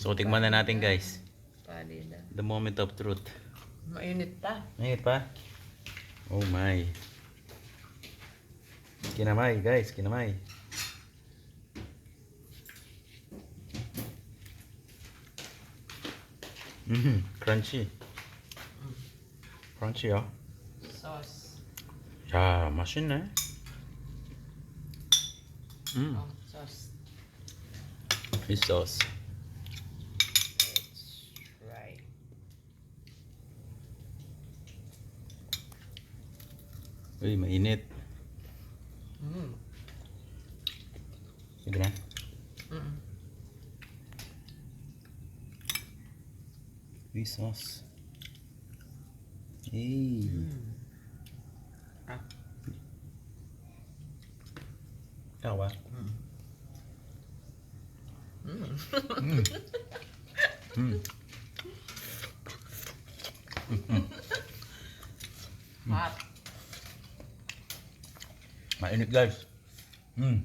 So, tikman na natin guys. Panida. The moment of truth. Mainit pa. Mainit pa? Oh my. Kinamay guys, kinamay. Crunchy. Crunchy oh. Sauce. 야, 맛있네. Oh, sauce. Fish sauce. Let's try. Uy, mainit. Mm. Sige na. Mm. Fish sauce. Hey. Ah. Ikaw ba? Mm. Mm. Hot. Mainit guys. Mmm.